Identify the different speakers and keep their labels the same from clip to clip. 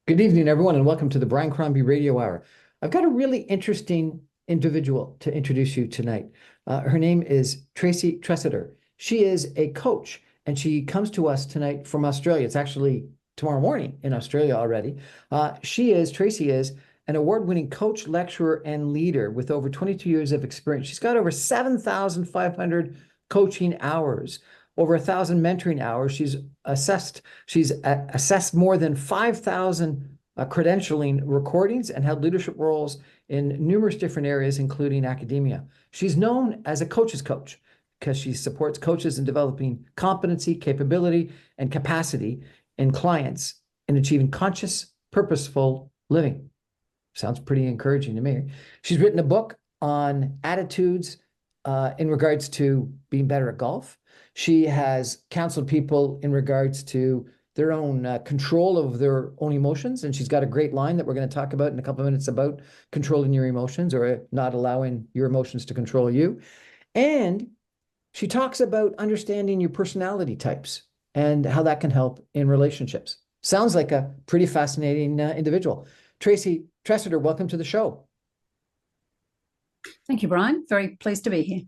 Speaker 1: Good evening, everyone, and welcome to the Brian Crombie Radio Hour. I've got a really interesting individual to introduce you tonight. Her name is Tracy Tresidder. She is a coach, and she comes to us tonight from Australia. It's actually tomorrow morning in Australia already. Tracy is an award-winning coach, lecturer, and leader with over 22 years of experience. She's got over 7,500 coaching hours, over 1,000 mentoring hours. She's assessed more than 5,000 credentialing recordings and held leadership roles in numerous different areas, including academia. She's known as a coach's coach because she supports coaches in developing competency, capability, and capacity in clients in achieving conscious, purposeful living. Sounds pretty encouraging to me. She's written a book on attitudes in regards to being better at golf. She has counseled people in regards to their own control of their own emotions. And she's got a great line that we're going to talk about in a couple of minutes about controlling your emotions or not allowing your emotions to control you. And she talks about understanding your personality types and how that can help in relationships. Sounds like a pretty fascinating individual. Tracy Tresidder, welcome to the show.
Speaker 2: Thank you, Brian. Very pleased to be here.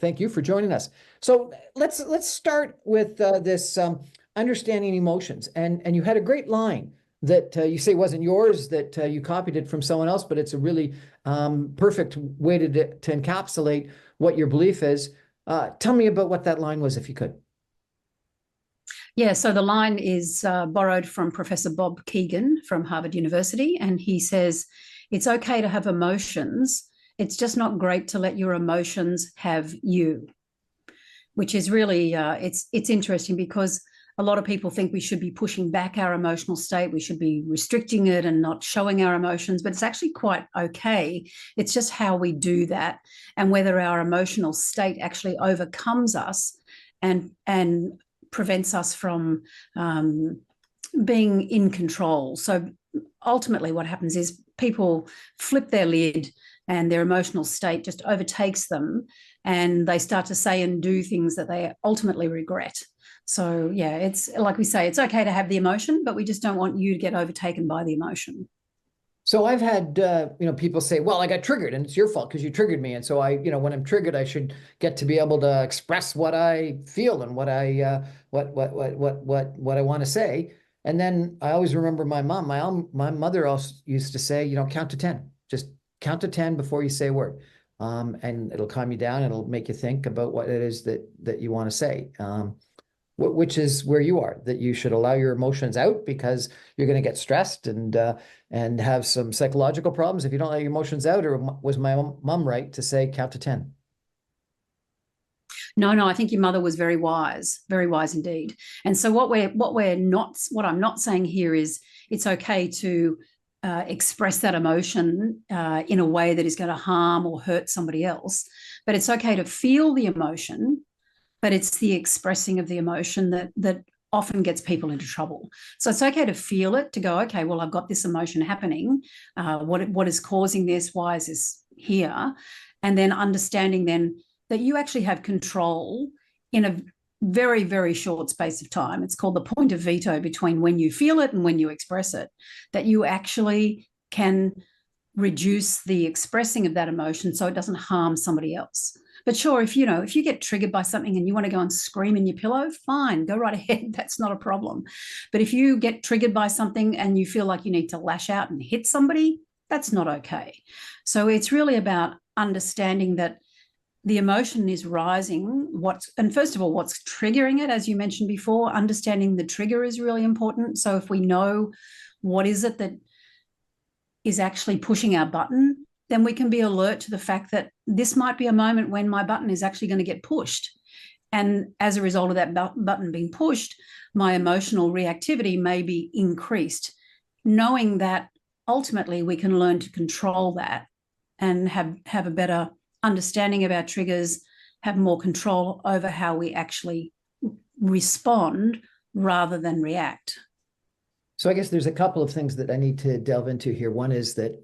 Speaker 1: Thank you for joining us. So let's start with this understanding emotions. And you had a great line that you say wasn't yours, that you copied it from someone else, but it's a really perfect way to encapsulate what your belief is. Tell me about what that line was, if you could.
Speaker 2: Yeah, so the line is borrowed from Professor Bob Keegan from Harvard University, and he says, it's okay to have emotions. It's just not great to let your emotions have you, which is really, it's interesting because a lot of people think we should be pushing back our emotional state. We should be restricting it and not showing our emotions, but it's actually quite okay. It's just how we do that and whether our emotional state actually overcomes us and prevents us from being in control. So ultimately what happens is people flip their lid and their emotional state just overtakes them and they start to say and do things that they ultimately regret. So yeah, it's like we say, it's okay to have the emotion, but we just don't want you to get overtaken by the emotion.
Speaker 1: So I've had people say, well, I got triggered and it's your fault because you triggered me. And so when I'm triggered, I should get to be able to express what I feel and what I want to say. And then I always remember my mom. My mother also used to say, count to 10. Just count to 10 before you say a word. And it'll calm you down. It'll make you think about what it is that you want to say. Which is where you are, that you should allow your emotions out because you're going to get stressed and have some psychological problems if you don't let your emotions out. Or was my mom right to say count to 10?
Speaker 2: No, I think your mother was very wise indeed. And so what I'm not saying here is it's okay to express that emotion in a way that is going to harm or hurt somebody else, but it's okay to feel the emotion. But it's the expressing of the emotion that often gets people into trouble. So it's okay to feel it, to go, okay, well, I've got this emotion happening. What is causing this? Why is this here? And then understanding then that you actually have control in a very, very short space of time. It's called the point of veto between when you feel it and when you express it, that you actually can reduce the expressing of that emotion so it doesn't harm somebody else. But sure, if you get triggered by something and you want to go and scream in your pillow, fine, go right ahead. That's not a problem. But if you get triggered by something and you feel like you need to lash out and hit somebody, that's not okay. So it's really about understanding that the emotion is rising. And first of all, what's triggering it, as you mentioned before, understanding the trigger is really important. So if we know what is it that is actually pushing our button, then we can be alert to the fact that this might be a moment when my button is actually going to get pushed. And as a result of that button being pushed, my emotional reactivity may be increased. Knowing that ultimately we can learn to control that and have a better understanding of our triggers, have more control over how we actually respond rather than react.
Speaker 1: So I guess there's a couple of things that I need to delve into here. One is that,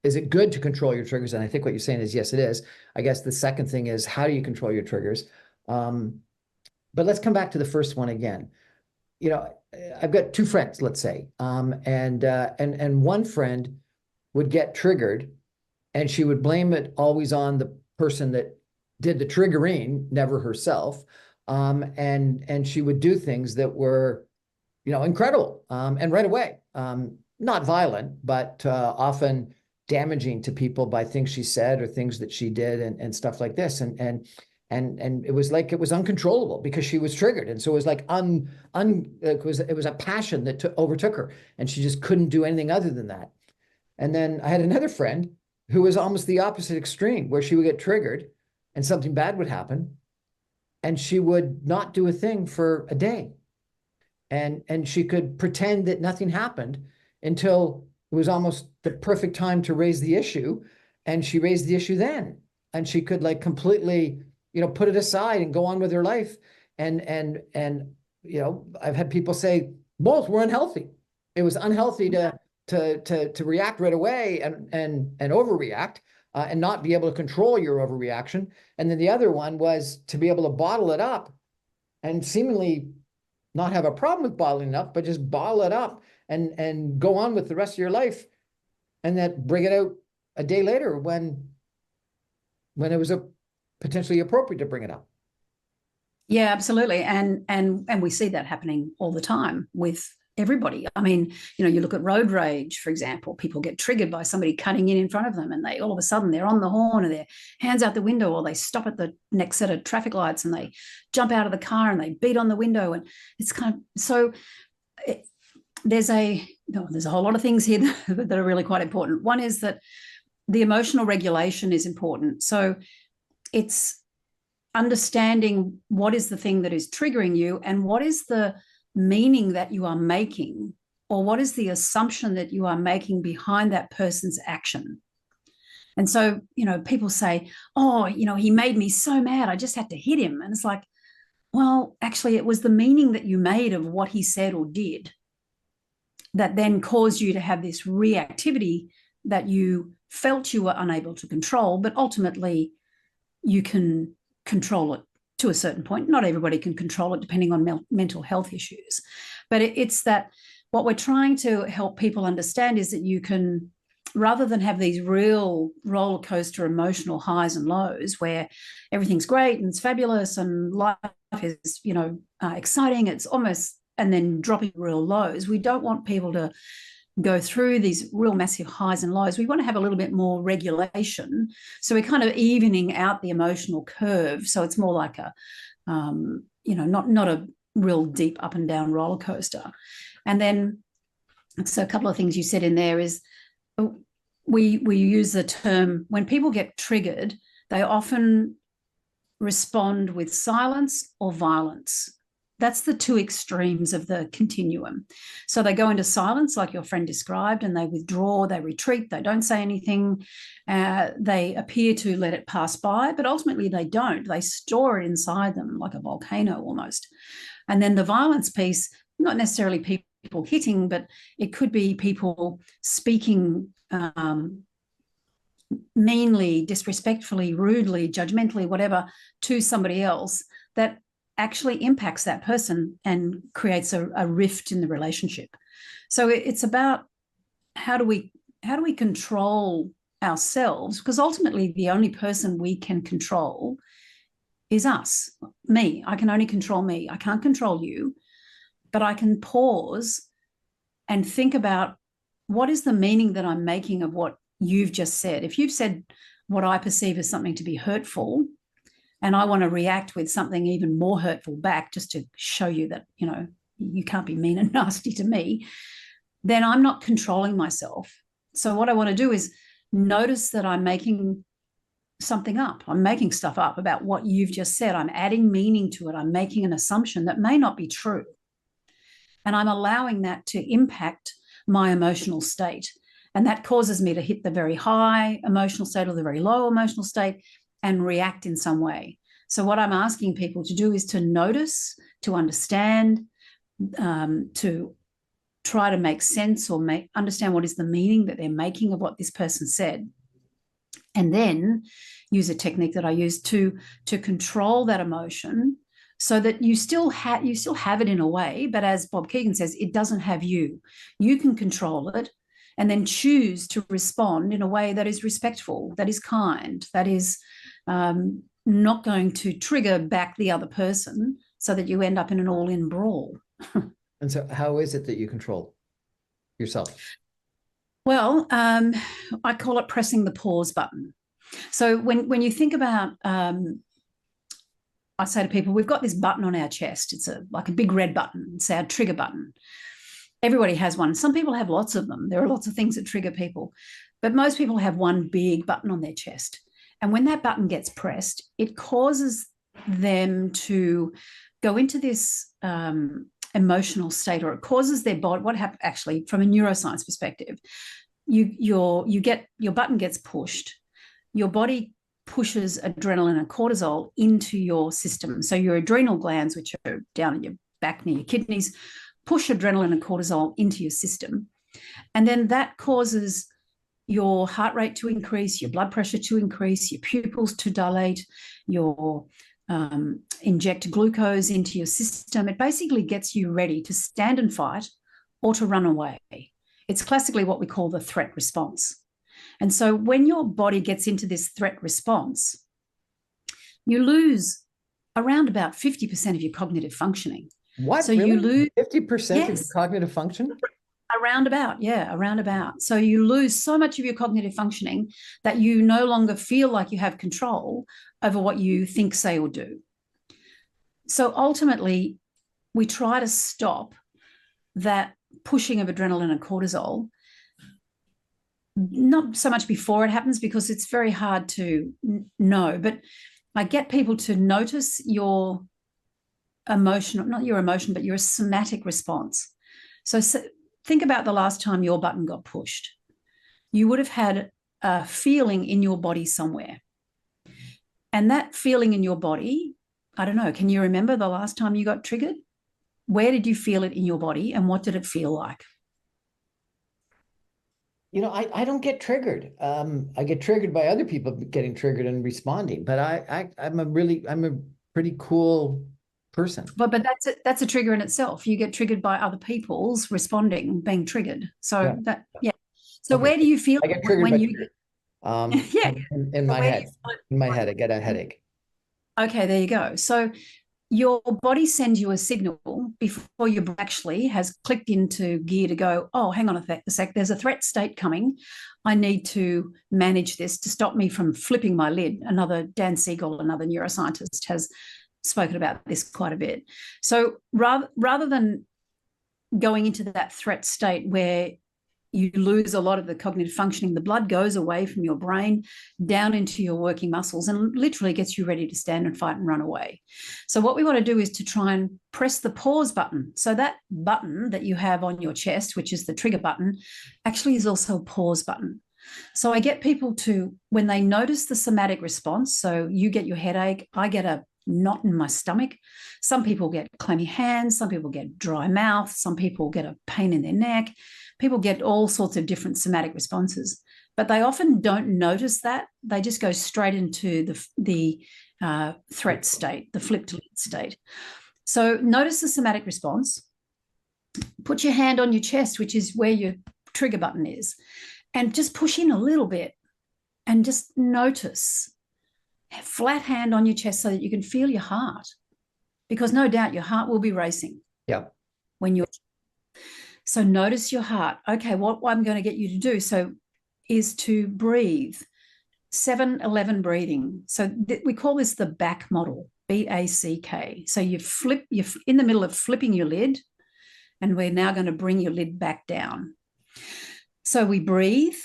Speaker 1: is it good to control your triggers? And I think what you're saying is, yes, it is. I guess the second thing is, how do you control your triggers? But let's come back to the first one again. I've got two friends, let's say, and one friend would get triggered, and she would blame it always on the person that did the triggering, never herself. And she would do things that were, incredible, and right away, not violent, but often damaging to people by things she said or things that she did, and stuff like this. And it was like it was uncontrollable because she was triggered, and so it was like it was a passion that overtook her, and she just couldn't do anything other than that. And then I had another friend who was almost the opposite extreme, where she would get triggered and something bad would happen, and she would not do a thing for a day. And she could pretend that nothing happened until it was almost the perfect time to raise the issue. And she raised the issue then. And she could like completely, put it aside and go on with her life. And I've had people say both were unhealthy. It was unhealthy to react right away and overreact, and not be able to control your overreaction. And then the other one was to be able to bottle it up and seemingly not have a problem with bottling it up, but just bottle it up and go on with the rest of your life, and then bring it out a day later when it was potentially appropriate to bring it up.
Speaker 2: Yeah, absolutely. And we see that happening all the time with everybody. I mean, you look at road rage, for example. People get triggered by somebody cutting in front of them, and they all of a sudden they're on the horn, or their hands out the window, or they stop at the next set of traffic lights and they jump out of the car and they beat on the window. And it's kind of so there's a whole lot of things here that are really quite important. One is that the emotional regulation is important. So it's understanding what is the thing that is triggering you, and what is the meaning that you are making, or what is the assumption that you are making behind that person's action. And so, people say, oh, he made me so mad, I just had to hit him. And it's like, well, actually, it was the meaning that you made of what he said or did that then caused you to have this reactivity that you felt you were unable to control, but ultimately you can control it to a certain point. Not everybody can control it depending on mental health issues. But it's that what we're trying to help people understand is that you can, rather than have these real roller coaster emotional highs and lows where everything's great and it's fabulous and life is, exciting, it's almost, and then dropping real lows. We don't want people to go through these real massive highs and lows. We want to have a little bit more regulation. So we're kind of evening out the emotional curve. So it's more like a, not a real deep up and down roller coaster. And then, so a couple of things you said in there is we use the term, when people get triggered, they often respond with silence or violence. That's the two extremes of the continuum. So they go into silence, like your friend described, and they withdraw, they retreat, they don't say anything. They appear to let it pass by, but ultimately they don't. They store it inside them like a volcano almost. And then the violence piece, not necessarily people hitting, but it could be people speaking meanly, disrespectfully, rudely, judgmentally, whatever, to somebody else that actually impacts that person and creates a rift in the relationship. So it's about how do we control ourselves, because ultimately the only person we can control is us, me. I can only control me. I can't control you, but I can pause and think about what is the meaning that I'm making of what you've just said. If you've said what I perceive as something to be hurtful, and I want to react with something even more hurtful back just to show you that, you can't be mean and nasty to me, then I'm not controlling myself. So what I want to do is notice that I'm making something up. I'm making stuff up about what you've just said. I'm adding meaning to it. I'm making an assumption that may not be true. And I'm allowing that to impact my emotional state. And that causes me to hit the very high emotional state or the very low emotional state and react in some way. So what I'm asking people to do is to notice, to understand, to try to make sense or understand what is the meaning that they're making of what this person said. And then use a technique that I use to control that emotion so that you still have it in a way, but as Bob Keegan says, it doesn't have you. You can control it and then choose to respond in a way that is respectful, that is kind, that is not going to trigger back the other person so that you end up in an all-in brawl.
Speaker 1: And so how is it that you control yourself?
Speaker 2: Well, I call it pressing the pause button. So when you think about, I say to people, we've got this button on our chest. It's like a big red button. It's our trigger button. Everybody has one. Some people have lots of them. There are lots of things that trigger people, but most people have one big button on their chest. And when that button gets pressed, it causes them to go into this emotional state, or it causes their body. What happens actually, from a neuroscience perspective, your button gets pushed. Your body pushes adrenaline and cortisol into your system. So your adrenal glands, which are down in your back near your kidneys, push adrenaline and cortisol into your system. And then that causes your heart rate to increase, your blood pressure to increase, your pupils to dilate, your inject glucose into your system. It basically gets you ready to stand and fight or to run away. It's classically what we call the threat response. And so when your body gets into this threat response, you lose around about 50% of your cognitive functioning.
Speaker 1: What?
Speaker 2: So
Speaker 1: really?
Speaker 2: you lose
Speaker 1: 50% of your cognitive function?
Speaker 2: Around about. So you lose so much of your cognitive functioning that you no longer feel like you have control over what you think, say, or do. So ultimately, we try to stop that pushing of adrenaline and cortisol, not so much before it happens, because it's very hard to know, but I get people to notice your emotion, not your emotion, but your somatic response. So think about the last time your button got pushed. You would have had a feeling in your body somewhere. And that feeling in your body, I don't know, can you remember the last time you got triggered? Where did you feel it in your body and what did it feel like?
Speaker 1: You know, I don't get triggered. I get triggered by other people getting triggered and responding, but I'm a pretty cool person.
Speaker 2: But that's a trigger in itself. You get triggered by other people's responding, being triggered. So yeah. So
Speaker 1: okay.
Speaker 2: Where do you feel
Speaker 1: I get triggered
Speaker 2: when you
Speaker 1: yeah, in my head. In my head, I get a headache.
Speaker 2: Okay, there you go. So your body sends you a signal before your brain actually has clicked into gear to go, oh, hang on a sec, there's a threat state coming. I need to manage this to stop me from flipping my lid. Dan Siegel, another neuroscientist, has spoken about this quite a bit. So rather than going into that threat state where you lose a lot of the cognitive functioning, the blood goes away from your brain down into your working muscles and literally gets you ready to stand and fight and run away. So what we want to do is to try and press the pause button. So that button that you have on your chest, which is the trigger button, actually is also a pause button. So I get people to, when they notice the somatic response, so you get your headache, I get a knot in my stomach. Some people get clammy hands, some people get dry mouth, some people get a pain in their neck. People get all sorts of different somatic responses, but they often don't notice that. They just go straight into the threat state, the flipped lid state. So notice the somatic response. Put your hand on your chest, which is where your trigger button is, and just push in a little bit and just notice. Flat hand on your chest so that you can feel your heart, because no doubt your heart will be racing.
Speaker 1: Yeah.
Speaker 2: So notice your heart. Okay, what I'm going to get you to do is to breathe. 7-11 breathing. So we call this the back model, BACK. So you're in the middle of flipping your lid, and we're now going to bring your lid back down. So we breathe,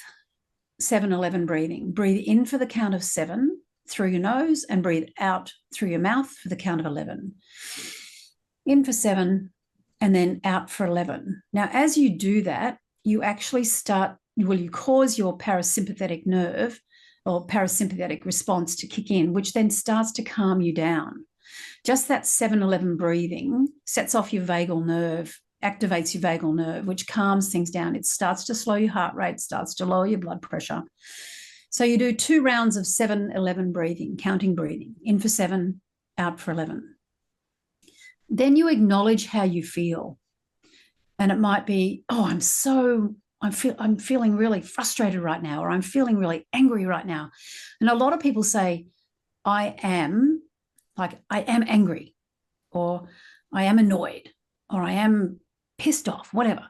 Speaker 2: 7-11 breathing. Breathe in for the count of 7 through your nose and breathe out through your mouth for the count of 11. In for 7 and then out for 11. Now, as you do that, you actually you cause your parasympathetic nerve or parasympathetic response to kick in, which then starts to calm you down. Just that 7-11 breathing sets off your vagal nerve, activates your vagal nerve, which calms things down. It starts to slow your heart rate, starts to lower your blood pressure. So you do 2 rounds of 7-11 breathing, counting breathing, in for 7, out for 11. Then you acknowledge how you feel. And it might be, oh, I'm feeling really frustrated right now, or I'm feeling really angry right now. And a lot of people say, I am angry, or I am annoyed, or I am pissed off, whatever.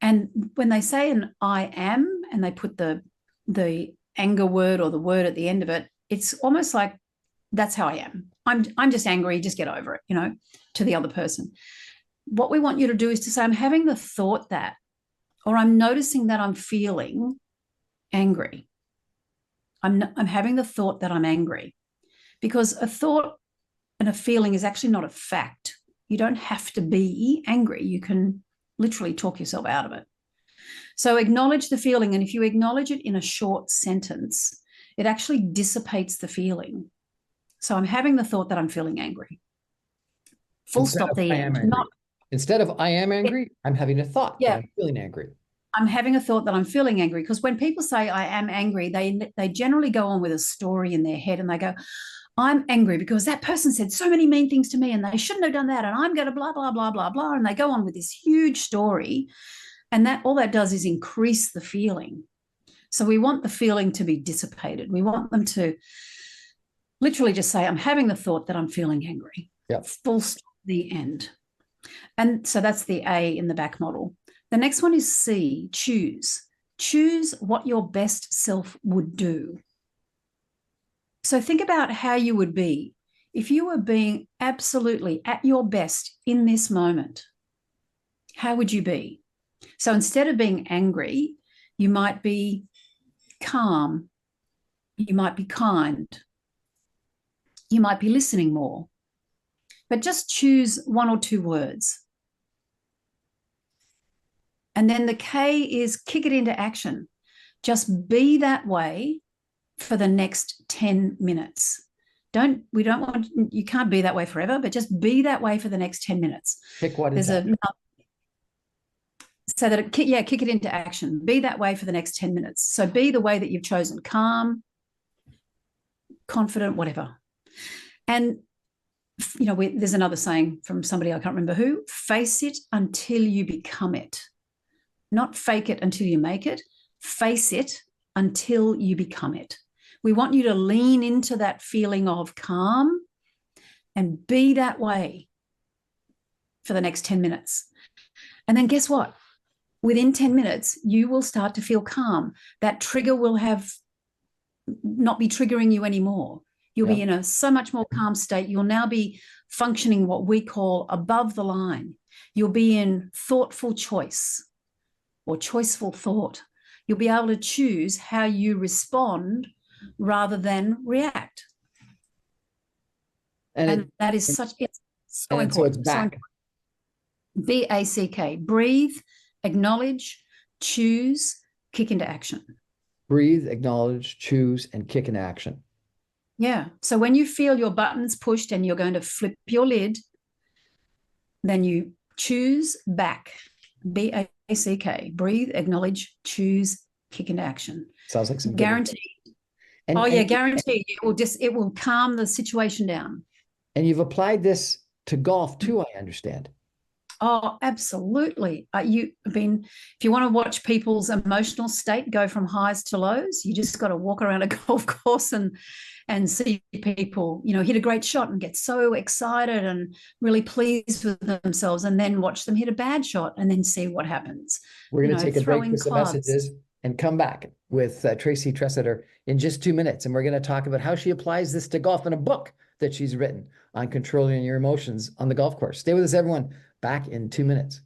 Speaker 2: And when they say an I am, and they put the anger word or the word at the end of it, it's almost like, that's how I am. I'm just angry, just get over it, to the other person. What we want you to do is to say, I'm having the thought that, or I'm noticing that I'm feeling angry. I'm having the thought that I'm angry, because a thought and a feeling is actually not a fact. You don't have to be angry. You can literally talk yourself out of it. So acknowledge the feeling. And if you acknowledge it in a short sentence, it actually dissipates the feeling. So I'm having the thought that I'm feeling angry. Full stop, the end.
Speaker 1: Instead of I am angry, I'm having a thought that I'm feeling angry.
Speaker 2: I'm having a thought that I'm feeling angry, because when people say I am angry, they generally go on with a story in their head, and they go, I'm angry because that person said so many mean things to me and they shouldn't have done that, and I'm going to blah, blah, blah, blah, blah. And they go on with this huge story. And that all that does is increase the feeling. So we want the feeling to be dissipated. We want them to literally just say, I'm having the thought that I'm feeling angry.
Speaker 1: Yep.
Speaker 2: Full stop, the end. And so that's the A in the back model. The next one is C, choose. Choose what your best self would do. So think about how you would be if you were being absolutely at your best in this moment. How would you be? So instead of being angry, you might be calm. You might be kind. You might be listening more. But just choose one or two words. And then the K is kick it into action. Just be that way for the next 10 minutes. You can't be that way forever, but just be that way for the next 10 minutes.
Speaker 1: Pick what is that?
Speaker 2: So that, kick it into action. Be that way for the next 10 minutes. So be the way that you've chosen, calm, confident, whatever. And, there's another saying from somebody, I can't remember who, face it until you become it. Not fake it until you make it. Face it until you become it. We want you to lean into that feeling of calm and be that way for the next 10 minutes. And then guess what? Within 10 minutes, you will start to feel calm. That trigger will not be triggering you anymore. You'll be in a so much more calm state. You'll now be functioning what we call above the line. You'll be in thoughtful choice or choiceful thought. You'll be able to choose how you respond rather than react. And that is it's so important.
Speaker 1: So it's back.
Speaker 2: BACK, breathe, acknowledge, choose, kick into action.
Speaker 1: Breathe, acknowledge, choose, and kick into action.
Speaker 2: Yeah. So when you feel your buttons pushed and you're going to flip your lid, then you choose back. BACK, breathe, acknowledge, choose, kick into action.
Speaker 1: Sounds like some
Speaker 2: guaranteed. Guaranteed. It will calm the situation down.
Speaker 1: And you've applied this to golf too, I understand.
Speaker 2: Oh, absolutely. If you want to watch people's emotional state go from highs to lows, you just got to walk around a golf course and see people, hit a great shot and get so excited and really pleased with themselves, and then watch them hit a bad shot and then see what happens.
Speaker 1: We're going to take a break for some messages and come back with Tracy Tresidder in just 2 minutes. And we're going to talk about how she applies this to golf in a book that she's written on controlling your emotions on the golf course. Stay with us, everyone. Back in 2 minutes.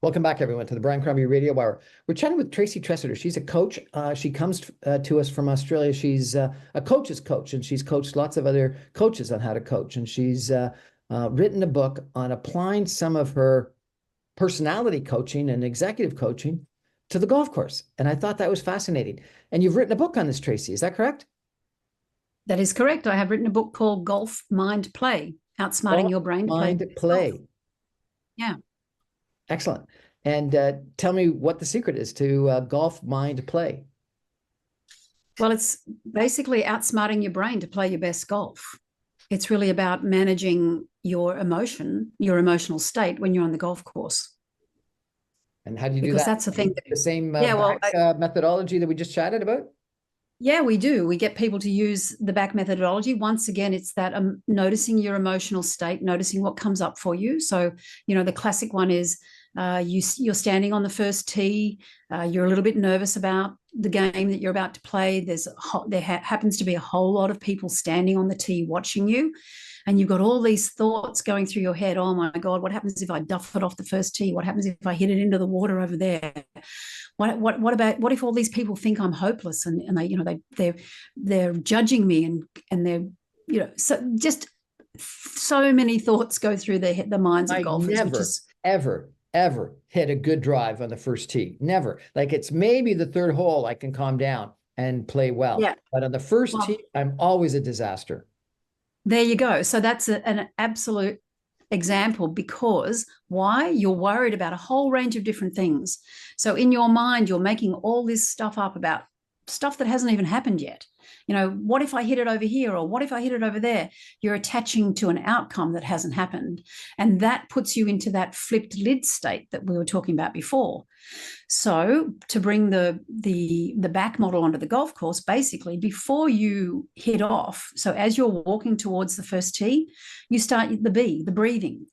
Speaker 1: Welcome back, everyone, to the Brian Crombie Radio Hour. We're chatting with Tracy Tresidder. She's a coach. She comes to us from Australia. She's a coach's coach, and she's coached lots of other coaches on how to coach. And she's written a book on applying some of her personality coaching and executive coaching to the golf course. And I thought that was fascinating. And you've written a book on this, Tracy. Is that correct?
Speaker 2: That is correct. I have written a book called Golf Mind Play, Outsmarting Your Brain to
Speaker 1: Play.
Speaker 2: Yeah.
Speaker 1: Excellent. And tell me what the secret is to Golf Mind Play.
Speaker 2: Well, it's basically outsmarting your brain to play your best golf. It's really about managing your emotional state when you're on the golf course.
Speaker 1: And how do you do
Speaker 2: Because
Speaker 1: that?
Speaker 2: that's the thing.
Speaker 1: The same
Speaker 2: Yeah, well,
Speaker 1: methodology that we just chatted about?
Speaker 2: yeah, we do. We get people to use the back methodology. Once again, it's that noticing your emotional state, noticing what comes up for you. So, the classic one is you're standing on the first tee. You're a little bit nervous about the game that you're about to play. There happens to be a whole lot of people standing on the tee watching you. And you've got all these thoughts going through your head. Oh my God, what happens if I duff it off the first tee? What happens if I hit it into the water over there? What if all these people think I'm hopeless and they're judging me and they're so just so many thoughts go through the minds of golfers.
Speaker 1: Never, ever hit a good drive on the first tee. Never. Like, it's maybe the third hole I can calm down and play well.
Speaker 2: Yeah.
Speaker 1: But on the first tee, I'm always a disaster.
Speaker 2: There you go. So that's an absolute example, because why? You're worried about a whole range of different things. So in your mind, you're making all this stuff up about stuff that hasn't even happened yet. What if I hit it over here, or what if I hit it over there? You're attaching to an outcome that hasn't happened. And that puts you into that flipped lid state that we were talking about before. So to bring the back model onto the golf course, basically, before you hit off, so as you're walking towards the first tee, you start the breathing.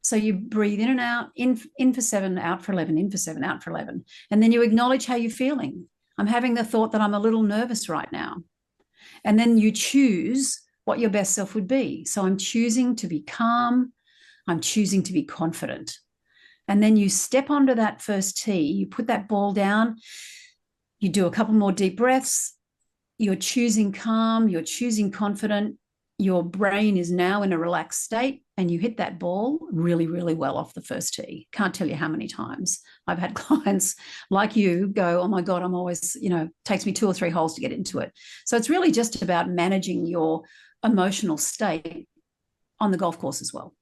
Speaker 2: So you breathe in and out, in for 7, out for 11, in for 7, out for 11. And then you acknowledge how you're feeling. I'm having the thought that I'm a little nervous right now. And then you choose what your best self would be. So I'm choosing to be calm. I'm choosing to be confident. And then you step onto that first tee, you put that ball down, you do a couple more deep breaths. You're choosing calm, you're choosing confident. Your brain is now in a relaxed state, and you hit that ball really, really well off the first tee. Can't tell you how many times I've had clients like you go, oh my God, I'm always, takes me 2 or 3 holes to get into it. So it's really just about managing your emotional state on the golf course as well.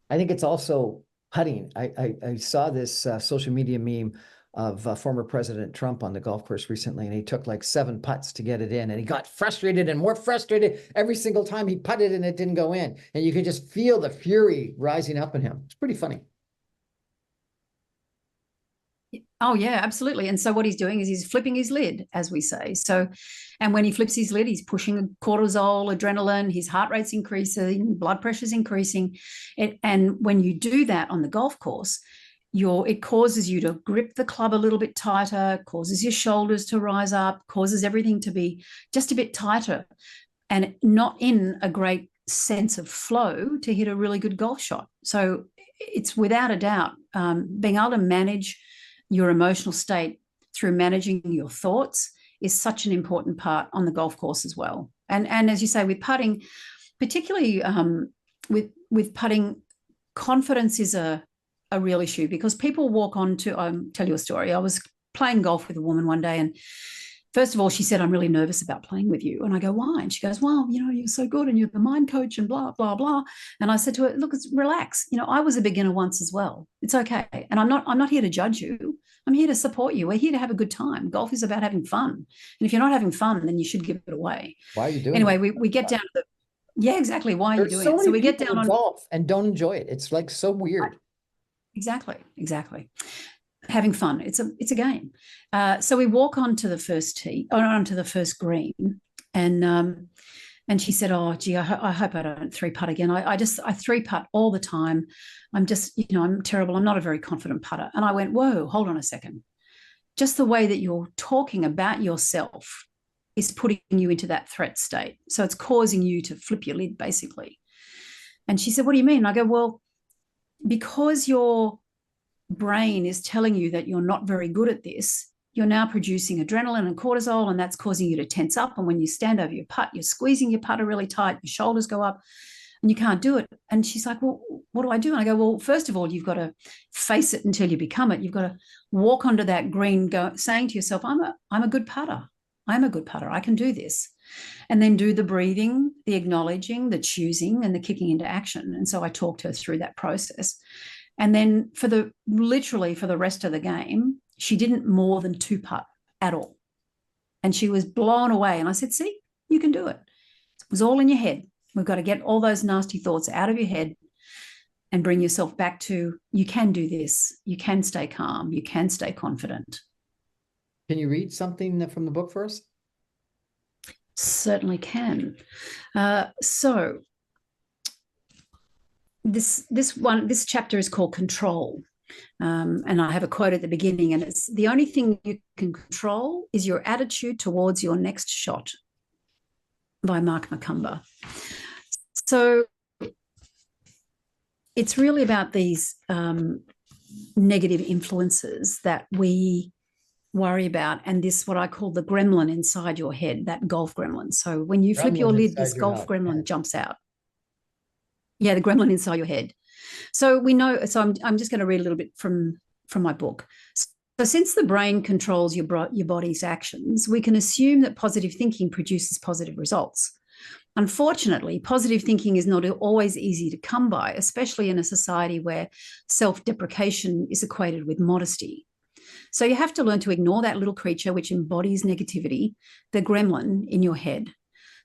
Speaker 1: I think it's also putting. I saw this social media meme of former President Trump on the golf course recently, and he took like 7 putts to get it in, and he got frustrated and more frustrated every single time he putted and it didn't go in, and you could just feel the fury rising up in him. It's pretty funny.
Speaker 2: Oh yeah, absolutely. And so what he's doing is he's flipping his lid, as we say. So, and when he flips his lid, he's pushing cortisol, adrenaline, his heart rate's increasing, blood pressure's increasing. And when you do that on the golf course, it causes you to grip the club a little bit tighter, causes your shoulders to rise up, causes everything to be just a bit tighter, and not in a great sense of flow to hit a really good golf shot. So it's without a doubt being able to manage your emotional state through managing your thoughts is such an important part on the golf course as well. And as you say, with putting, particularly with putting, confidence is a real issue, because people walk on to, tell you a story. I was playing golf with a woman one day, and first of all, she said, I'm really nervous about playing with you. And I go, why? And she goes, well, you're so good and you're the mind coach and blah, blah, blah. And I said to her, look, relax. I was a beginner once as well. It's okay. And I'm not here to judge you. I'm here to support you. We're here to have a good time. Golf is about having fun. And if you're not having fun, then you should give it away.
Speaker 1: Why are you doing
Speaker 2: Anyway, we get down to the, yeah, exactly. Why are you doing it? So we get down on
Speaker 1: golf and don't enjoy it. It's like so weird.
Speaker 2: Exactly. Having fun. It's a game. So we walk onto the first tee, or onto the first green, and she said, "Oh, gee, I hope I don't 3-putt again. I 3-putt all the time. I'm just, I'm terrible. I'm not a very confident putter." And I went, "Whoa, hold on a second. Just the way that you're talking about yourself is putting you into that threat state. So it's causing you to flip your lid, basically." And she said, "What do you mean?" And I go, "Well, because your brain is telling you that you're not very good at this, you're now producing adrenaline and cortisol, and that's causing you to tense up. And when you stand over your putt, you're squeezing your putter really tight, your shoulders go up, and you can't do it." And she's like, "Well, what do I do?" And I go, "Well, first of all, you've got to face it until you become it. You've got to walk onto that green, saying to yourself, I'm a good putter. I'm a good putter. I can do this." And then do the breathing, the acknowledging, the choosing, and the kicking into action. And so I talked her through that process. And then literally for the rest of the game, she didn't more than 2-putt at all. And she was blown away. And I said, see, you can do it. It was all in your head. We've got to get all those nasty thoughts out of your head and bring yourself back to, you can do this. You can stay calm. You can stay confident.
Speaker 1: Can you read something from the book for us?
Speaker 2: Certainly can. So this chapter is called Control. And I have a quote at the beginning, and it's, the only thing you can control is your attitude towards your next shot, by Mark McCumber. So it's really about these negative influences that we worry about, and this, what I call the gremlin inside your head, that golf gremlin. So when you flip your lid, this golf gremlin jumps out. Yeah, the gremlin inside your head. So we know, so I'm just going to read a little bit from my book. So since the brain controls your body's actions, we can assume that positive thinking produces positive results. Unfortunately, positive thinking is not always easy to come by, especially in a society where self-deprecation is equated with modesty. So you have to learn to ignore that little creature which embodies negativity, the gremlin in your head.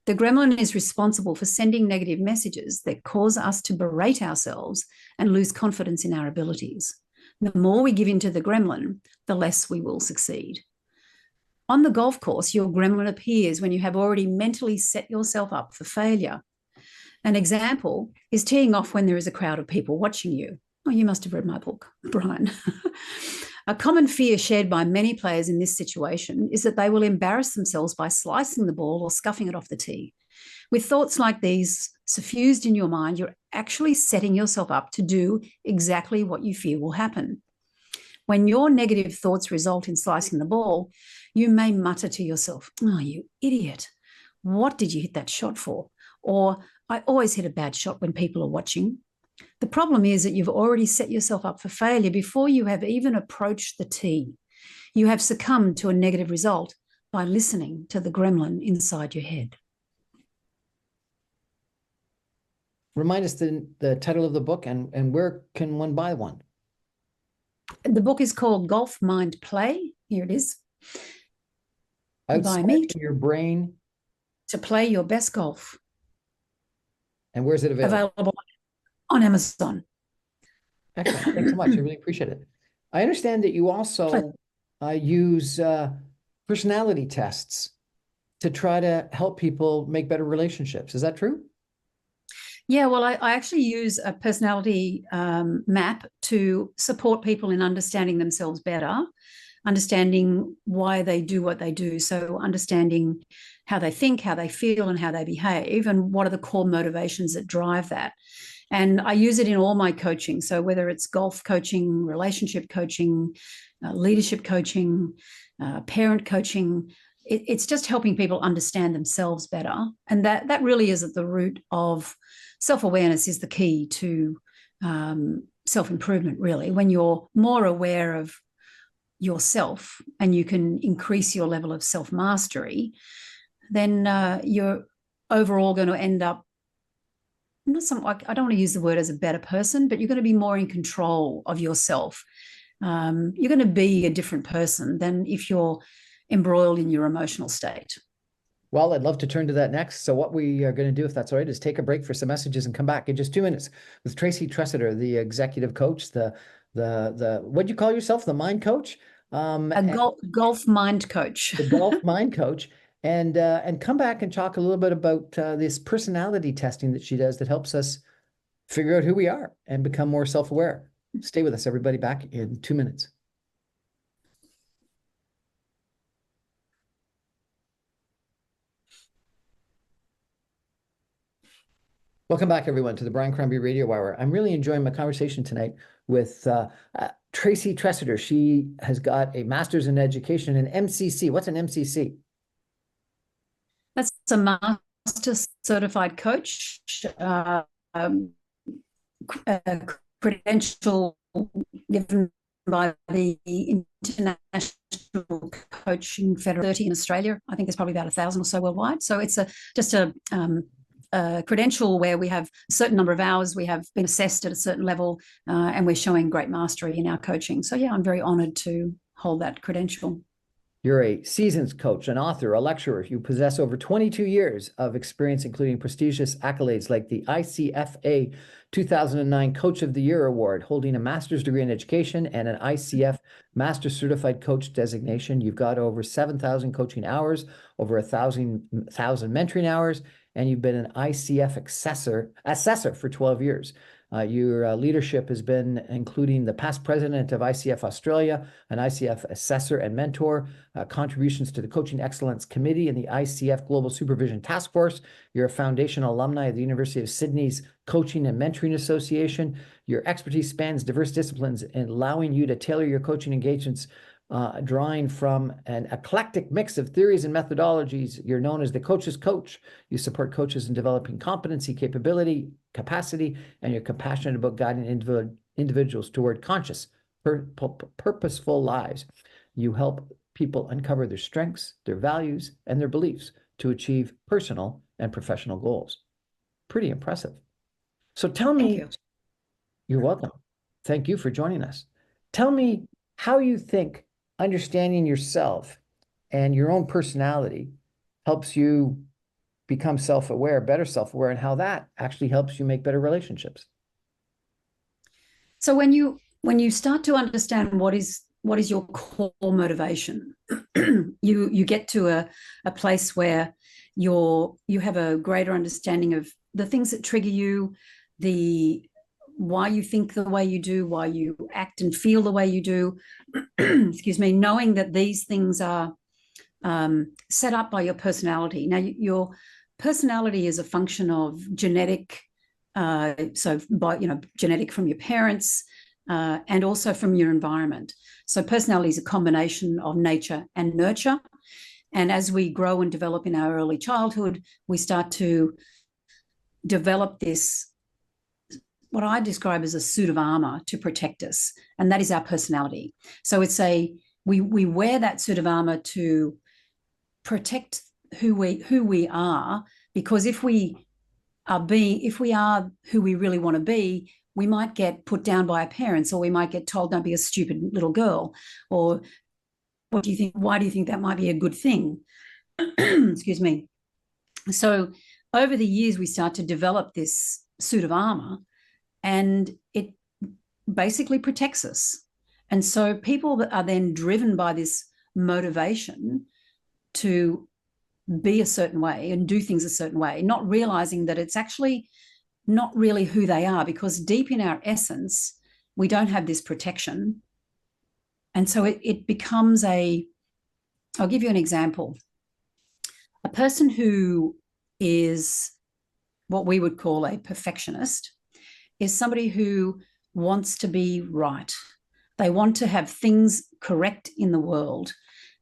Speaker 2: The gremlin is responsible for sending negative messages that cause us to berate ourselves and lose confidence in our abilities. The more we give in to the gremlin, the less we will succeed. On the golf course, your gremlin appears when you have already mentally set yourself up for failure. An example is teeing off when there is a crowd of people watching you. Oh, you must have read my book, Brian. A common fear shared by many players in this situation is that they will embarrass themselves by slicing the ball or scuffing it off the tee. With thoughts like these suffused in your mind, you're actually setting yourself up to do exactly what you fear will happen. When your negative thoughts result in slicing the ball, you may mutter to yourself, oh, you idiot. What did you hit that shot for? Or, I always hit a bad shot when people are watching. The problem is that you've already set yourself up for failure before you have even approached the tee. You have succumbed to a negative result by listening to the gremlin inside your head.
Speaker 1: Remind us the title of the book and where can one buy one?
Speaker 2: The book is called Golf Mind Play. Here it is.
Speaker 1: Outside
Speaker 2: By me,
Speaker 1: your brain.
Speaker 2: to play your best golf.
Speaker 1: And where's it available?
Speaker 2: Available on Amazon.
Speaker 1: Excellent. Thanks so much. I really appreciate it. I understand that you also use personality tests to try to help people make better relationships. Is that true?
Speaker 2: Yeah, well, I actually use a personality map to support people in understanding themselves better, understanding why they do what they do. So understanding how they think, how they feel, and how they behave, and what are the core motivations that drive that. And I use it in all my coaching. So whether it's golf coaching, relationship coaching, leadership coaching, parent coaching, it's just helping people understand themselves better. And that really is at the root of self-awareness, is the key to self-improvement, really. When you're more aware of yourself and you can increase your level of self-mastery, then you're overall going to end up, I don't want to use the word as a better person, but you're going to be more in control of yourself. You're going to be a different person than if you're embroiled in your emotional state.
Speaker 1: Well, I'd love to turn to that next. So what we are going to do, if that's all right, is take a break for some messages and come back in just 2 minutes with Tracy Tresidder, the executive coach, the what do you call yourself? The mind coach?
Speaker 2: Golf mind coach.
Speaker 1: The golf mind coach. And come back and talk a little bit about this personality testing that she does that helps us figure out who we are and become more self-aware. Stay with us, everybody. Back in 2 minutes. Welcome back, everyone, to the Brian Crombie Radio Hour. I'm really enjoying my conversation tonight with Tracy Tresidder. She has got a master's in education in MCC. What's an MCC?
Speaker 2: That's a master certified coach, credential given by the International Coaching Federation in Australia. I think there's probably about 1,000 or so worldwide. So it's just a credential where we have a certain number of hours, we have been assessed at a certain level, and we're showing great mastery in our coaching. So yeah, I'm very honoured to hold that credential.
Speaker 1: You're a seasoned coach, an author, a lecturer. You possess over 22 years of experience, including prestigious accolades like the ICFA 2009 Coach of the Year Award, holding a master's degree in education and an ICF Master Certified Coach designation. You've got over 7,000 coaching hours, over 1,000 mentoring hours, and you've been an ICF assessor for 12 years. Your leadership has been including the past president of ICF Australia, an ICF assessor and mentor, contributions to the Coaching Excellence Committee and the ICF Global Supervision Task Force. You're a foundation alumni of the University of Sydney's Coaching and Mentoring Association. Your expertise spans diverse disciplines, allowing you to tailor your coaching engagements, drawing from an eclectic mix of theories and methodologies. You're known as the coach's coach. You support coaches in developing competency, capability, capacity, and you're compassionate about guiding individuals toward conscious, purposeful lives. You help people uncover their strengths, their values, and their beliefs to achieve personal and professional goals. Pretty impressive. So tell me,
Speaker 2: Thank you.
Speaker 1: You're welcome. Thank you for joining us. Tell me how you think understanding yourself and your own personality helps you become self-aware, better self-aware, and how that actually helps you make better relationships.
Speaker 2: So when you start to understand what is your core motivation, you get to a place where you have a greater understanding of the things that trigger you, why you think the way you do, why you act and feel the way you do. Excuse me, knowing that these things are set up by your personality. Now, your personality is a function of genetic, genetic from your parents, and also from your environment. So personality is a combination of nature and nurture. And as we grow and develop in our early childhood, we start to develop this, what I describe as a suit of armor to protect us. And that is our personality. So we wear that suit of armor to protect who we are, because if we are who we really want to be, we might get put down by our parents, or we might get told, don't be a stupid little girl, or what do you think? Why do you think that might be a good thing? Excuse me. So over the years, we start to develop this suit of armor, and it basically protects us. And so people that are then driven by this motivation to be a certain way and do things a certain way, not realizing that it's actually not really who they are, because deep in our essence, we don't have this protection. And so it becomes I'll give you an example. A person who is what we would call a perfectionist is somebody who wants to be right. They want to have things correct in the world.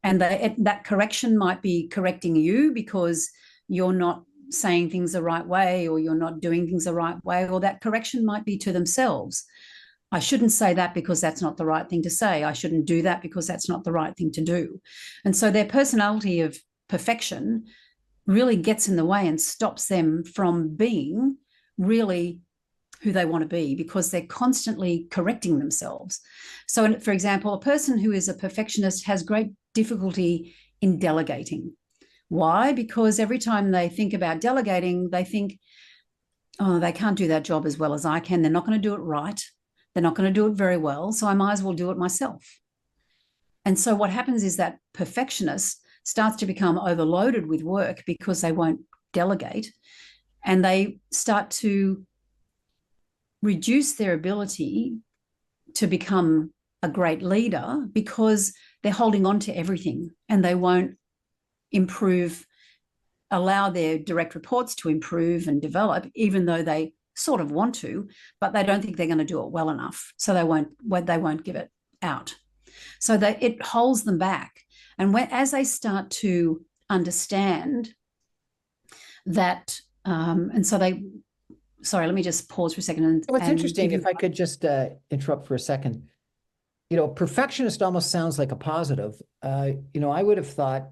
Speaker 2: And that correction might be correcting you because you're not saying things the right way, or you're not doing things the right way, or that correction might be to themselves. I shouldn't say that because that's not the right thing to say. I shouldn't do that because that's not the right thing to do. And so their personality of perfection really gets in the way and stops them from being really who they want to be, because they're constantly correcting themselves. So, for example, a person who is a perfectionist has great difficulty in delegating. Why? Because every time they think about delegating, they think, oh, they can't do that job as well as I can. They're not going to do it right. They're not going to do it very well. So I might as well do it myself. And so what happens is that perfectionist starts to become overloaded with work because they won't delegate, and they start to reduce their ability to become a great leader because they're holding on to everything, and they won't allow their direct reports to improve and develop, even though they sort of want to, but they don't think they're going to do it well enough. So they won't give it out. So it holds them back. And as they start to understand that, sorry, let me just pause for a second.
Speaker 1: What's interesting, if I could just interrupt for a second, perfectionist almost sounds like a positive. I would have thought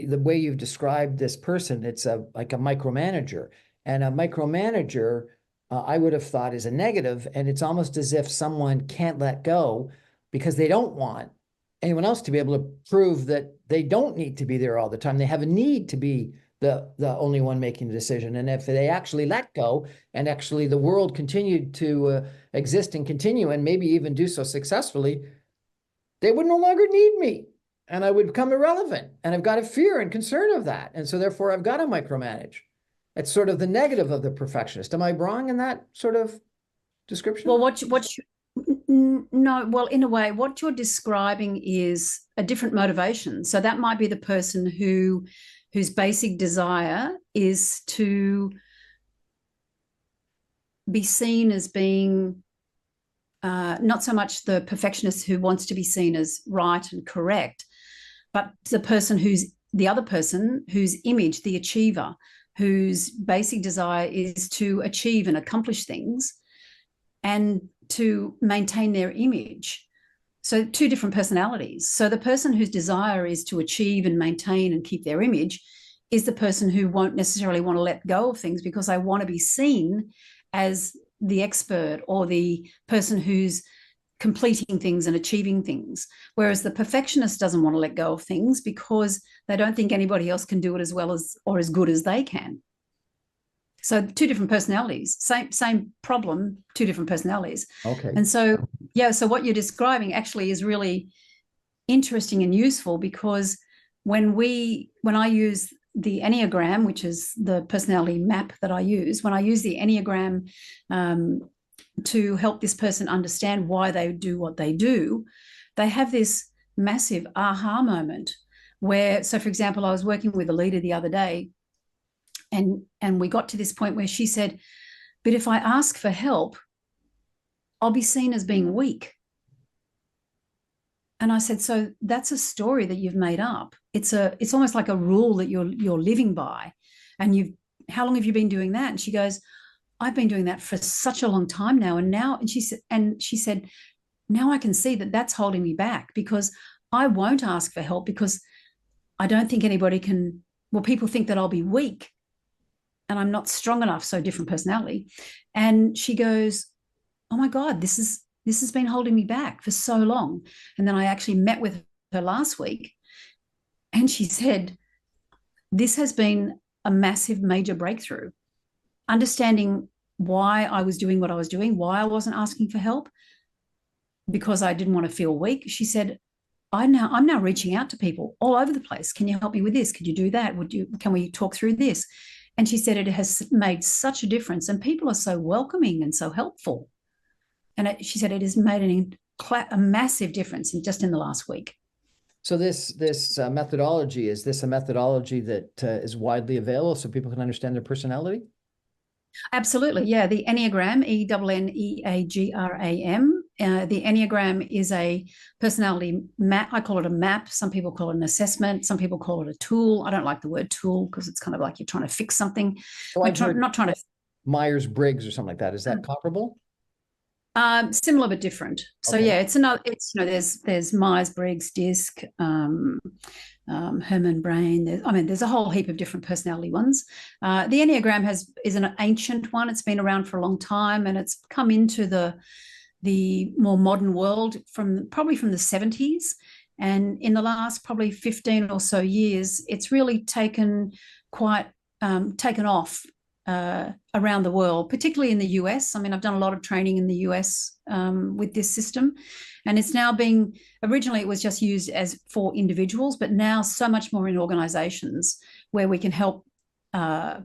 Speaker 1: the way you've described this person, it's like a micromanager. And a micromanager, I would have thought, is a negative. And it's almost as if someone can't let go because they don't want anyone else to be able to prove that they don't need to be there all the time. They have a need to be the only one making the decision. And if they actually let go and actually the world continued to exist and continue and maybe even do so successfully, they would no longer need me and I would become irrelevant. And I've got a fear and concern of that. And so therefore I've got to micromanage. It's sort of the negative of the perfectionist. Am I wrong in that sort of description?
Speaker 2: Well, no, well, in a way, what you're describing is a different motivation. So that might be the person whose basic desire is to be seen as being not so much the perfectionist who wants to be seen as right and correct, but the other person whose image, the achiever, whose basic desire is to achieve and accomplish things and to maintain their image. So two different personalities. So the person whose desire is to achieve and maintain and keep their image is the person who won't necessarily want to let go of things because they want to be seen as the expert or the person who's completing things and achieving things. Whereas the perfectionist doesn't want to let go of things because they don't think anybody else can do it as well as or as good as they can. So two different personalities, same problem, two different personalities.
Speaker 1: Okay.
Speaker 2: And so, yeah, so what you're describing actually is really interesting and useful because when I use the Enneagram, which is the personality map that I use, when I use the Enneagram to help this person understand why they do what they do, they have this massive aha moment where, so for example, I was working with a leader the other day and we got to this point where she said, but if I ask for help, I'll be seen as being weak. And I said, so that's a story that you've made up. It's almost like a rule that you're living by. And how long have you been doing that? And she goes, I've been doing that for such a long time now. And she said, now I can see that that's holding me back because I won't ask for help because I don't think anybody can, well, people think that I'll be weak and I'm not strong enough. So different personality. And she goes, oh my God, this has been holding me back for so long. And then I actually met with her last week and she said, this has been a massive major breakthrough. Understanding why I was doing what I was doing, why I wasn't asking for help, because I didn't want to feel weak. She said, I'm now reaching out to people all over the place. Can you help me with this? Could you do that? Can we talk through this? And she said, it has made such a difference and people are so welcoming and so helpful. And she said, it has made a massive difference just in the last week.
Speaker 1: So this methodology, is this a methodology that is widely available so people can understand their personality?
Speaker 2: Absolutely. Yeah. The Enneagram, Enneagram. The Enneagram is a personality map. I call it a map. Some people call it an assessment. Some people call it a tool. I don't like the word tool because it's kind of like you're trying to fix something.
Speaker 1: So not trying to Myers-Briggs or something like that. Is that comparable?
Speaker 2: Similar but different. So okay. Yeah, there's Myers-Briggs, DISC, Herman Brain. There's a whole heap of different personality ones. The Enneagram is an ancient one. It's been around for a long time, and it's come into the more modern world probably from the 70s. And in the last probably 15 or so years, it's really taken off around the world, particularly in the US. I've done a lot of training in the US with this system, and it's now originally it was just used for individuals, but now so much more in organizations where we can help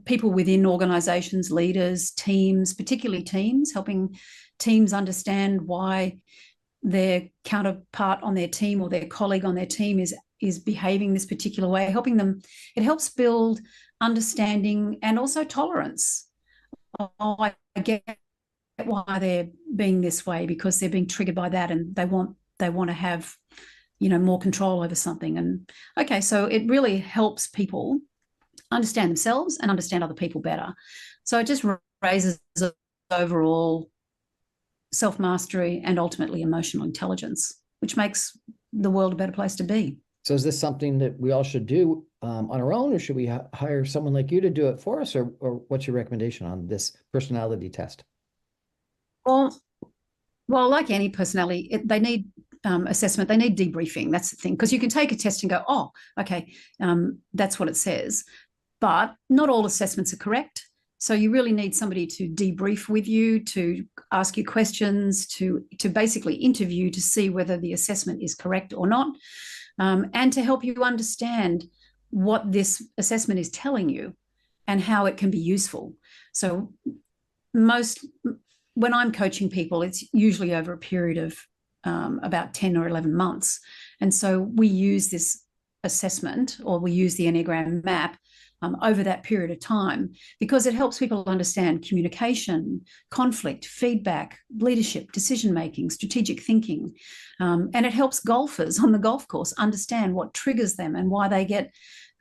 Speaker 2: people within organizations, leaders, teams, particularly teams, helping teams understand why their counterpart on their team or their colleague on their team is behaving this particular way, helping them. It helps build understanding and also tolerance. Oh, I get why they're being this way because they're being triggered by that and they want to have, more control over something. And okay, so it really helps people understand themselves and understand other people better. So it just raises overall self-mastery and ultimately emotional intelligence, which makes the world a better place to be.
Speaker 1: So is this something that we all should do on our own, or should we hire someone like you to do it for us, or what's your recommendation on this personality test?
Speaker 2: Well, like any personality, they need assessment, they need debriefing. That's the thing, because you can take a test and go, oh, okay, that's what it says. But not all assessments are correct. So you really need somebody to debrief with you, to ask you questions, to basically interview to see whether the assessment is correct or not, and to help you understand what this assessment is telling you and how it can be useful. So when I'm coaching people, it's usually over a period of about 10 or 11 months. And so we use this assessment, or we use the Enneagram map over that period of time, because it helps people understand communication, conflict, feedback, leadership, decision-making, strategic thinking. And it helps golfers on the golf course understand what triggers them and why they get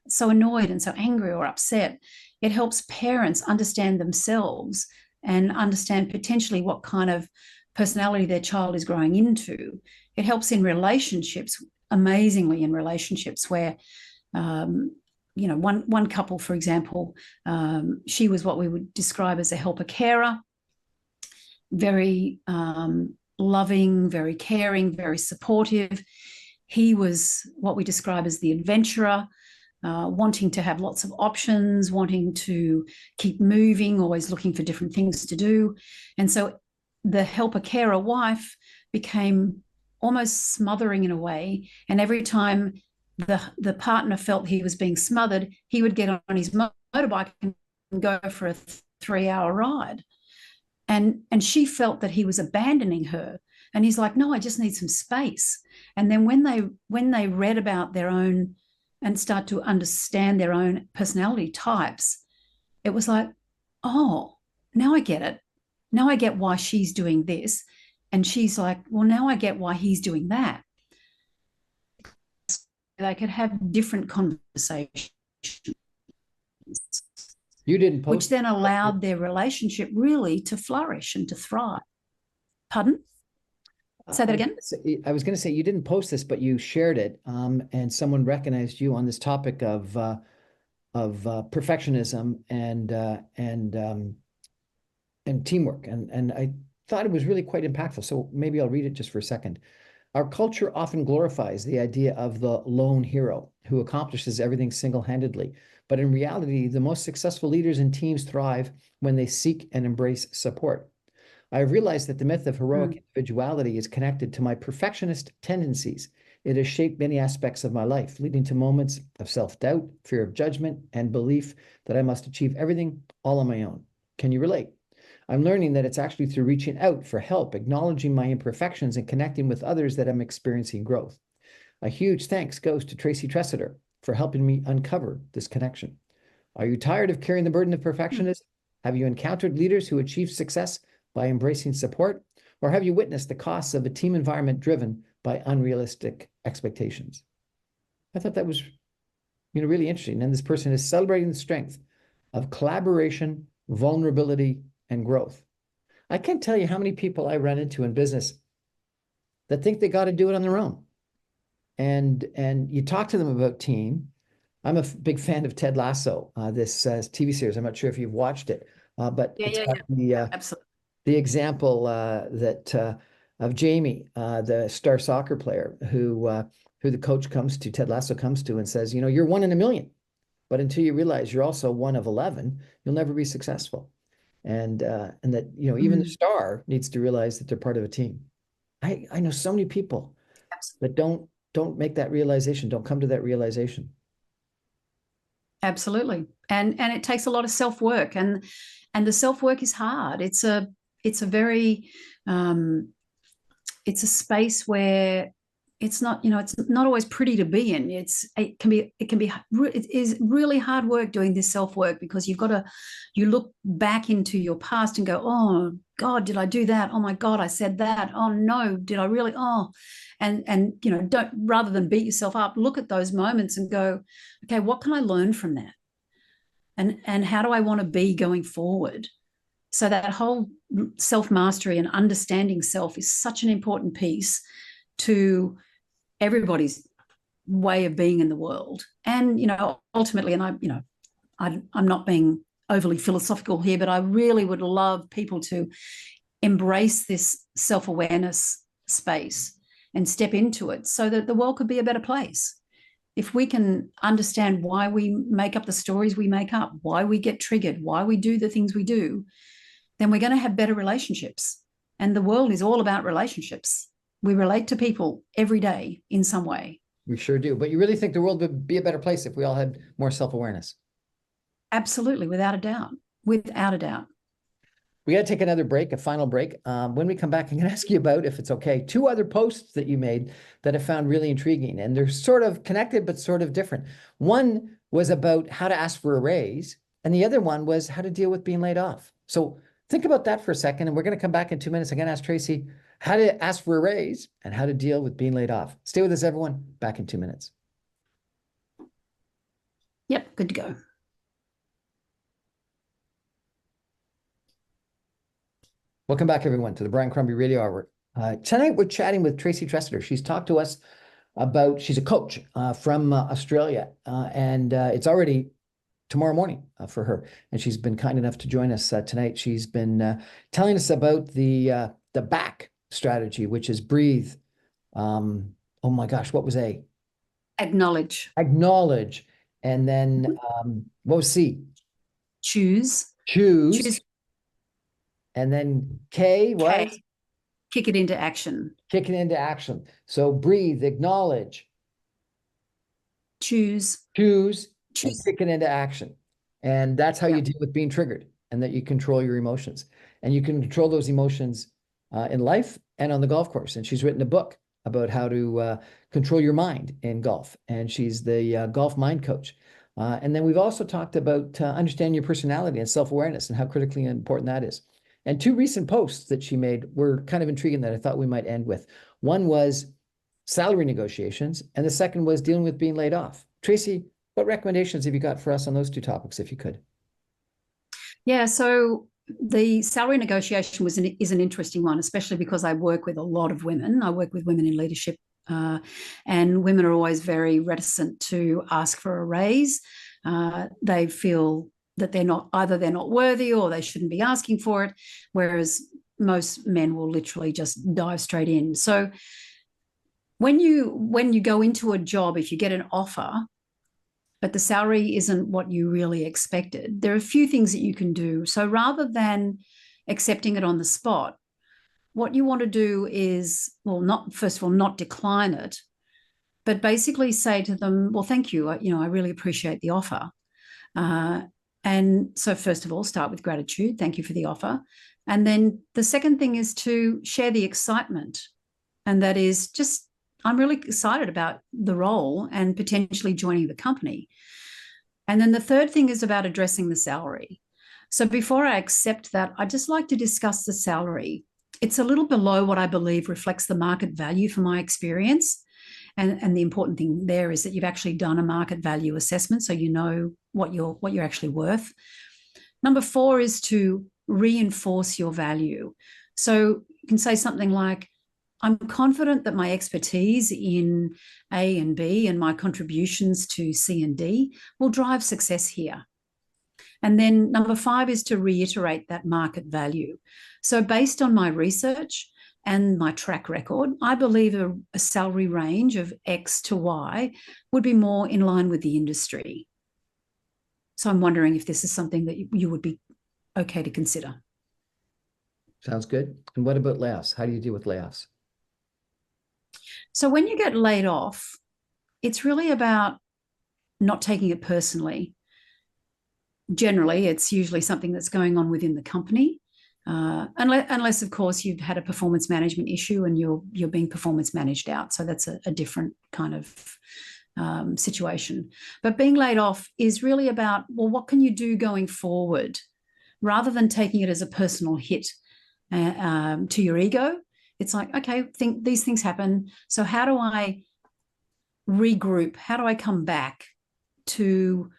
Speaker 2: so annoyed and so angry or upset. It helps parents understand themselves and understand potentially what kind of personality their child is growing into. It helps in relationships, amazingly in relationships where, one couple, for example, she was what we would describe as a helper carer, very loving, very caring, very supportive. He was what we describe as the adventurer, wanting to have lots of options, wanting to keep moving, always looking for different things to do. And so the helper carer wife became almost smothering in a way. And every time the partner felt he was being smothered, he would get on his motorbike and go for a 3-hour ride. And she felt that he was abandoning her. And he's like, no, I just need some space. And then when they read about their own and start to understand their own personality types, it was like, oh, now I get it. Now I get why she's doing this. And she's like, well, now I get why he's doing that. They could have different conversations.
Speaker 1: You didn't post,
Speaker 2: which then allowed their relationship really to flourish and to thrive. Pardon? Say that again?
Speaker 1: I was going to say, you didn't post this, but you shared it, and someone recognized you on this topic of perfectionism and teamwork, and I thought it was really quite impactful. So maybe I'll read it just for a second. Our culture often glorifies the idea of the lone hero who accomplishes everything single-handedly. But in reality, the most successful leaders and teams thrive when they seek and embrace support. I have realized that the myth of heroic individuality is connected to my perfectionist tendencies. It has shaped many aspects of my life, leading to moments of self-doubt, fear of judgment, and belief that I must achieve everything all on my own. Can you relate? I'm learning that it's actually through reaching out for help, acknowledging my imperfections, and connecting with others that I'm experiencing growth. A huge thanks goes to Tracy Tresidder for helping me uncover this connection. Are you tired of carrying the burden of perfectionism? Have you encountered leaders who achieve success by embracing support? Or have you witnessed the costs of a team environment driven by unrealistic expectations? I thought that was, really interesting. And this person is celebrating the strength of collaboration, vulnerability, and growth. I can't tell you how many people I run into in business that think they got to do it on their own. And you talk to them about team. I'm a big fan of Ted Lasso, this TV series. I'm not sure if you've watched it, but it's got
Speaker 2: Absolutely.
Speaker 1: the example of Jamie, the star soccer player who the coach comes to, Ted Lasso comes to, and says, you're 1 in a million, but until you realize you're also 1 of 11, you'll never be successful. And that, even the star needs to realize that they're part of a team. I know so many people that don't make that realization, don't come to that realization.
Speaker 2: Absolutely. And it takes a lot of self-work, and the self-work is hard. It's a very it's a space where it's not always pretty to be in. It is really hard work doing this self-work, because you look back into your past and go, oh God, did I do that? Oh my God, I said that. Oh no, did I really? Oh, and don't, rather than beat yourself up, look at those moments and go, okay, what can I learn from that? And how do I want to be going forward? So that whole self-mastery and understanding self is such an important piece to everybody's way of being in the world. And, ultimately, and I'm not being overly philosophical here, but I really would love people to embrace this self-awareness space and step into it so that the world could be a better place. If we can understand why we make up the stories we make up, why we get triggered, why we do the things we do, then we're going to have better relationships. And the world is all about relationships. We relate to people every day in some way.
Speaker 1: We sure do. But you really think the world would be a better place if we all had more self-awareness?
Speaker 2: Absolutely, without a doubt. Without a doubt.
Speaker 1: We got to take another break, a final break. When we come back, I'm going to ask you about, if it's okay, 2 other posts that you made that I found really intriguing. And they're sort of connected, but sort of different. One was about how to ask for a raise, and the other one was how to deal with being laid off. So think about that for a second, and we're going to come back in 2 minutes. I'm going to ask Tracy how to ask for a raise and how to deal with being laid off. Stay with us, everyone. Back in 2 minutes.
Speaker 2: Yep, good to go.
Speaker 1: Welcome back, everyone, to the Brian Crombie Radio Hour. Tonight, we're chatting with Tracy Tresidder. She's talked to us about, she's a coach from Australia, and it's already tomorrow morning for her. And she's been kind enough to join us tonight. She's been telling us about the back strategy, which is breathe. Oh my gosh, what was A?
Speaker 2: Acknowledge.
Speaker 1: Acknowledge. And then what was C?
Speaker 2: Choose.
Speaker 1: Choose. And then K was?
Speaker 2: K. Kick it into action.
Speaker 1: Kick it into action. So breathe, acknowledge.
Speaker 2: Choose.
Speaker 1: Choose. And kick it into action. And that's how you deal with being triggered, and that you control your emotions. And you can control those emotions in life and on the golf course. And she's written a book about how to control your mind in golf. And she's the golf mind coach. And then we've also talked about understanding your personality and self-awareness and how critically important that is. And 2 recent posts that she made were kind of intriguing that I thought we might end with. One was salary negotiations, and the second was dealing with being laid off. Tracy, what recommendations have you got for us on those 2 topics, if you could?
Speaker 2: Yeah, so the salary negotiation is an interesting one, especially because I work with a lot of women. I work with women in leadership, and women are always very reticent to ask for a raise. They feel that they're not worthy, or they shouldn't be asking for it, whereas most men will literally just dive straight in. So when you go into a job, if you get an offer, but the salary isn't what you really expected, there are a few things that you can do. So rather than accepting it on the spot, what you want to do is, well, not decline it, but basically say to them, well, thank you. I really appreciate the offer. And so first of all, start with gratitude. Thank you for the offer. And then the second thing is to share the excitement. And that is just, I'm really excited about the role and potentially joining the company. And then the third thing is about addressing the salary. So before I accept that, I just like to discuss the salary. It's a little below what I believe reflects the market value for my experience. And the important thing there is that you've actually done a market value assessment, so you know what you're actually worth. Number 4 is to reinforce your value. So you can say something like, I'm confident that my expertise in A and B and my contributions to C and D will drive success here. And then number 5 is to reiterate that market value. So based on my research and my track record, I believe a salary range of X to Y would be more in line with the industry. So I'm wondering if this is something that you would be okay to consider.
Speaker 1: Sounds good. And what about layoffs? How do you deal with layoffs?
Speaker 2: So when you get laid off, it's really about not taking it personally. Generally, it's usually something that's going on within the company. Unless, of course, you've had a performance management issue and you're being performance managed out. So that's a different kind of situation. But being laid off is really about, well, what can you do going forward? Rather than taking it as a personal hit to your ego, it's like, okay, these things happen. So how do I regroup? How do I come back to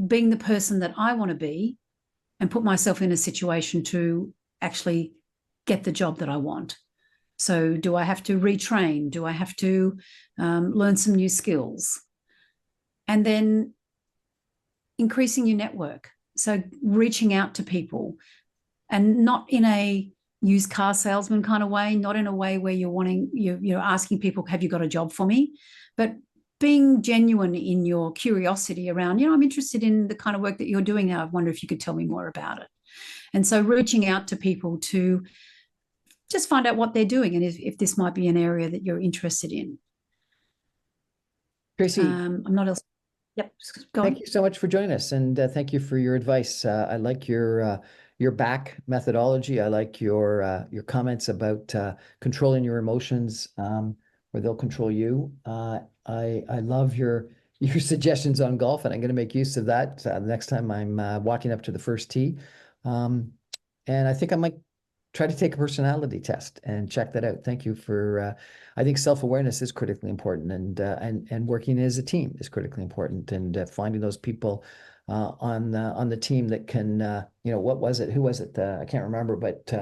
Speaker 2: being the person that I want to be and put myself in a situation to actually get the job that I want? So do I have to retrain? Do I have to learn some new skills? And then increasing your network. So reaching out to people, and not in a used car salesman kind of way, not in a way where you're asking people, have you got a job for me? But being genuine in your curiosity around, I'm interested in the kind of work that you're doing now. I wonder if you could tell me more about it. And so reaching out to people to just find out what they're doing and if this might be an area that you're interested in.
Speaker 1: Tracy,
Speaker 2: I'm not else. Yep. Go on.
Speaker 1: thank you so much for joining us, and thank you for your advice. I like your back methodology. I like your comments about controlling your emotions, or they'll control you. I love your suggestions on golf, and I'm going to make use of that the next time I'm walking up to the first tee. And I think I might try to take a personality test and check that out. Thank you for. I think self-awareness is critically important, and working as a team is critically important, and finding those people on the team that can. What was it? Who was it? I can't remember, but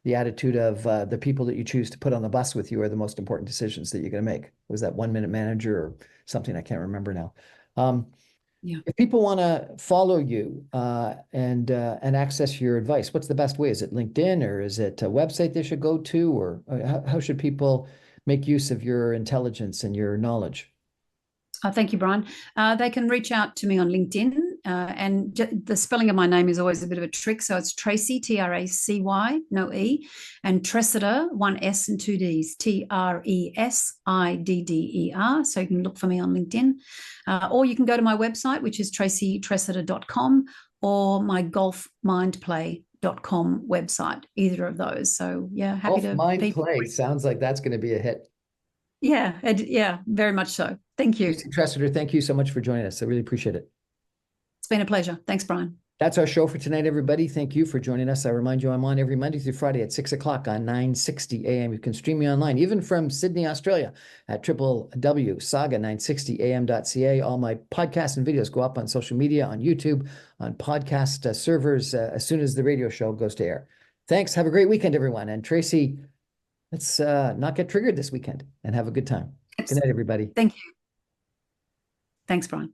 Speaker 1: the attitude of the people that you choose to put on the bus with you are the most important decisions that you're going to make. Was that 1 Minute Manager or something? I can't remember now.
Speaker 2: Yeah.
Speaker 1: If people want to follow you and access your advice, what's the best way? Is it LinkedIn, or is it a website they should go to, or how should people make use of your intelligence and your knowledge?
Speaker 2: Thank you, Brian. They can reach out to me on LinkedIn, and the spelling of my name is always a bit of a trick. So it's Tracy, Tracy, no E, and Tresidder, 1 S and 2 Ds, Tresidder. So you can look for me on LinkedIn, or you can go to my website, which is tracytresidder.com, or my golfmindplay.com website, either of those. So yeah, happy to.
Speaker 1: Mind Play sounds like that's going to be a hit.
Speaker 2: Yeah, yeah, very much so. Thank you.
Speaker 1: Tracy Tresidder, thank you so much for joining us. I really appreciate it.
Speaker 2: It's been a pleasure. Thanks, Brian.
Speaker 1: That's our show for tonight, everybody. Thank you for joining us. I remind you, I'm on every Monday through Friday at 6 o'clock on 960 AM. You can stream me online, even from Sydney, Australia, at www.saga960am.ca. All my podcasts and videos go up on social media, on YouTube, on podcast servers as soon as the radio show goes to air. Thanks. Have a great weekend, everyone. And Tracy, let's not get triggered this weekend and have a good time. Good night, everybody.
Speaker 2: Thank you. Thanks, Brian.